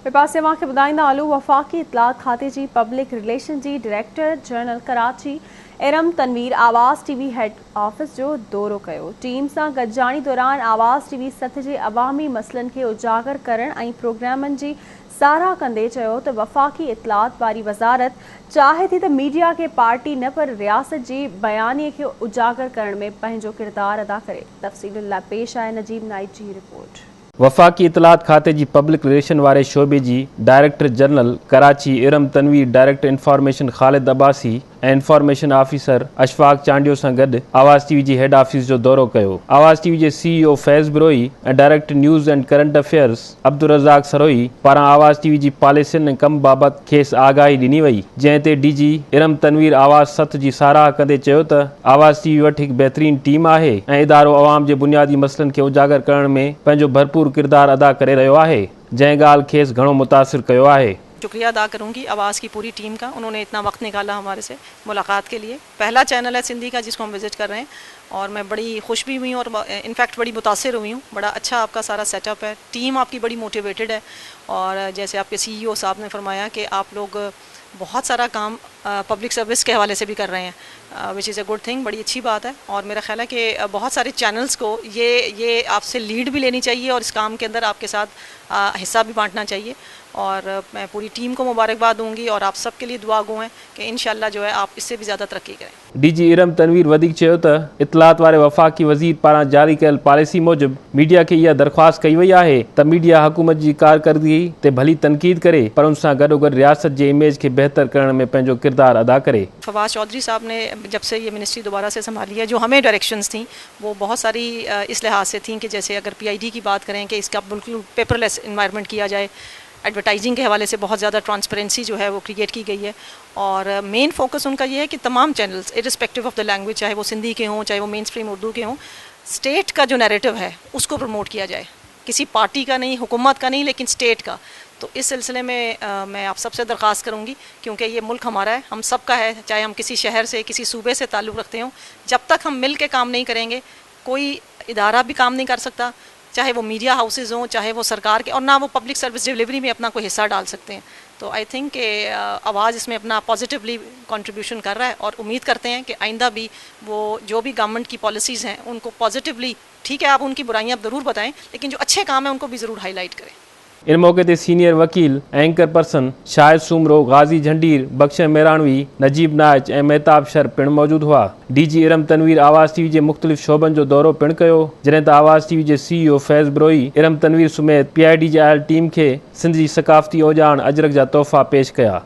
पासे मूंखे ॿुधाईंदा हलो वफ़ाक़ी इतलात खाते जी पब्लिक रिलेशन जी डायरेक्टर जनरल कराची इरम तनवीर आवाज़ टीवी हेड ऑफिस जो दौरो कयो। टीम सां गॾिजाणी दौरान आवाज़ टीवी सथ जे अवामी मसइलनि खे उजागर करण ऐं प्रोग्रामनि जी साराह कंदे चयो त वफ़ाक़ी इतलात वारी वज़ारत चाहे थी त मीडिया खे पार्टी न पर रियासत जी बयानीअ खे उजागर करण में पंहिंजो किरदारु अदा करे। तफ़सीलुनि लाइ पेश आहे नजीब नाइट जी रिपोर्ट। वफ़ाक़ी इतलात खाते जी पब्लिक रिलेशन वारे शोबे जी director general Karachi Iram Tanveer, director information Khalid Abbasi ऐं इंफॉर्मेशन ऑफिसर अशफाक चांडियो सां गॾु आवाज़ टीवी जी हेड ऑफिस जो दौरो कयो। आवाज़ टीवी जे CEO फैज़ बिरोई ऐं director news and current affairs Abdul Razzaq सरोई पारां आवाज़ टीवी जी पॉलिसियुनि ऐं कम बाबति खेसि आगाही ॾिनी वई, जंहिं ते DG इरम तनवीर आवाज़ सथ जी साराह कंदे चयो त आवाज़ टीवी वटि हिकु बहितरीन टीम आहे ऐं इदारो अवाम जे बुनियादी मसइलनि खे उजागर करण में पंहिंजो भरपूर किरदारु अदा करे रहियो आहे, जंहिं ॻाल्हि खेसि घणो मुतासिर कयो आहे। शुक्रिया अदा करूंगी आवाज़ की पूरी टीम का, उन्होंने इतना वक्त निकाला हमारे से मुलाकात के लिए। पहला चैनल है सिंधी का जिसको हम विज़िट कर रहे हैं और मैं बड़ी खुश भी हुई हूँ और इनफैक्ट बड़ी मुतासिर हुई हूँ। बड़ा अच्छा आपका सारा सेटअप है, टीम आपकी बड़ी मोटिवेटेड है और जैसे आपके CEO साहब ने फरमाया कि आप लोग बहुत सारा काम पब्लिक सर्विस के हवाले से भी कर रहे हैं, which is a good thing, बड़ी अच्छी बात है। और मेरा ख्याल है कि बहुत सारे चैनल्स को ये आपसे लीड भी लेनी चाहिए और इस काम के अंदर आपके साथ हिस्सा भी बांटना चाहिए। और मैं पूरी टीम को मुबारकबाद दूंगी और आप सबके लिए दुआ गो हैं कि इंशाल्लाह जो है आप इससे भी ज़्यादा तरक्की करें। DG इरम तनवीर वधीक चयो त इतलात वारे वफ़ाक़ी वज़ीर पारां जारी कयल पॉलिसी मूजिब मीडिया खे इहा दरख़्वास्त कई वई आहे त मीडिया हुकूमत जी कारकर्दगी ते भली तनक़ीद करे पर उन सां गॾोगॾु रियासत जे इमेज खे बहितर करण में पंहिंजो किरदारु अदा करे। फवाद चौधरी साहब ने जब से ये मिनिस्ट्री दोबारा से संभाली है, जो हमें डायरेक्शंस थी वो बहुत सारी इस लिहाज से थी कि जैसे अगर PID की बात करें कि इसका बिल्कुल पेपरलेस इन्वायरमेंट किया जाए, एडवर्टाइजिंग के हवाले से बहुत ज़्यादा ट्रांसपेरेंसी जो है वो क्रिएट की गई है। और मेन फोकस उनका ये है कि तमाम channels irrespective of the language, चाहे वो सिंधी के हों चाहे वो मेन स्ट्रीम उर्दू के हों, स्टेट का जो नैरेटिव है उसको प्रमोट किया जाए, किसी पार्टी का नहीं, हुकूमत का नहीं, लेकिन स्टेट का। तो इस सिलसिले में मैं आप सबसे दरख्वास्त करूँगी, क्योंकि ये मुल्क हमारा है, हम सब का है, चाहे हम किसी शहर से किसी सूबे से ताल्लुक़ रखते हों, जब तक हम मिल के काम नहीं करेंगे कोई इदारा भी काम नहीं कर सकता, चाहे वो मीडिया हाउसेज़ हों चाहे वो सरकार के, और ना वो पब्लिक सर्विस डिलीवरी में अपना कोई हिस्सा डाल सकते हैं। तो आई थिंक कि आवाज़ इसमें अपना पॉजिटिवली कंट्रीब्यूशन कर रहा है और उम्मीद करते हैं कि आइंदा भी वो जो भी गवर्नमेंट की पॉलिसीज़ हैं उनको पॉजिटिवली, ठीक है आप उनकी बुराइयाँ ज़रूर बताएं लेकिन जो अच्छे काम हैं उनको भी ज़रूर हाईलाइट करें। इन मौके ते सीनियर वकील एंकर पर्सन शाहिद सुमरो, गाज़ी झंडीर, बख्श मेराणवी, नजीब नाइच ऐं मेहताब शर पिणु मौजूदु हुआ। DG इरम तनवीर आवाज़ टीवी जे मुख़्तलिफ़ शोबनि जो दौरो पिणु कयो, जॾहिं त आवाज़ टीवी जे CEO फैज़ बिरोई इरम तनवीर समेत PID जी आयल टीम खे सिंध जी सक़ाफ़ती ओजाण अजरक जा तोहफ़ा पेश कया।